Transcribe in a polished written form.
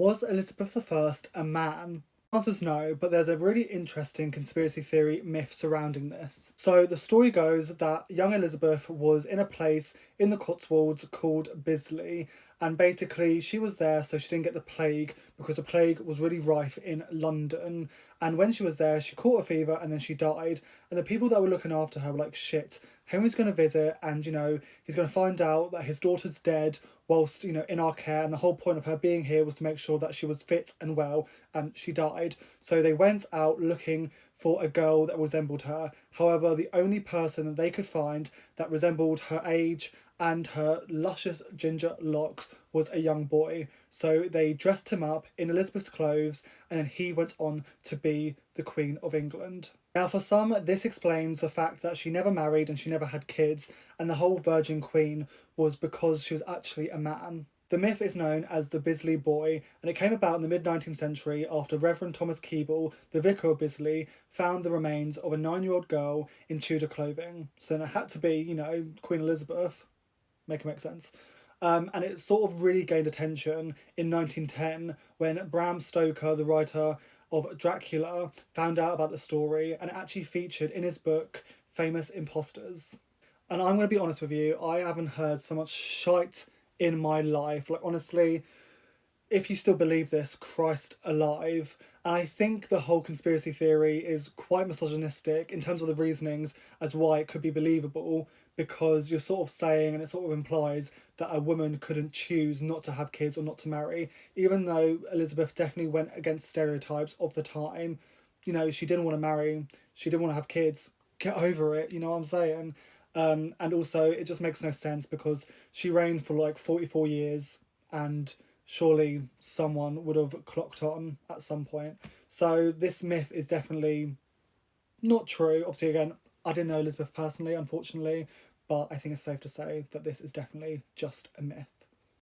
Was Elizabeth I a man? The answer is no, but there's a really interesting conspiracy theory myth surrounding this. So the story goes that young Elizabeth was in a place in the Cotswolds called Bisley, and basically she was there so she didn't get the plague because the plague was really rife in London. And when she was there, she caught a fever and then she died. And the people that were looking after her were like, shit, Henry's going to visit and, he's going to find out that his daughter's dead whilst, in our care. And the whole point of her being here was to make sure that she was fit and well, and she died. So they went out looking for a girl that resembled her. However, the only person that they could find that resembled her age and her luscious ginger locks was a young boy. So they dressed him up in Elizabeth's clothes, and then he went on to be the Queen of England. Now, for some, this explains the fact that she never married and she never had kids, and the whole Virgin Queen was because she was actually a man. The myth is known as the Bisley Boy, and it came about in the mid-19th century after Reverend Thomas Keble, the vicar of Bisley, found the remains of a 9-year-old girl in Tudor clothing. So it had to be, Queen Elizabeth. Make it make sense. And it sort of really gained attention in 1910 when Bram Stoker, the writer of Dracula, found out about the story and it actually featured in his book Famous Imposters. And I'm going to be honest with you, I haven't heard so much shite in my life. Like, honestly, if you still believe this, Christ alive. And I think the whole conspiracy theory is quite misogynistic in terms of the reasonings as why it could be believable, because you're sort of saying, and it sort of implies, that a woman couldn't choose not to have kids or not to marry, even though Elizabeth definitely went against stereotypes of the time. She didn't want to marry, she didn't want to have kids. Get over it, you know what I'm saying? And also, it just makes no sense because she reigned for like 44 years and surely someone would have clocked on at some point. So this myth is definitely not true. Obviously, again, I didn't know Elizabeth personally, unfortunately, but I think it's safe to say that this is definitely just a myth.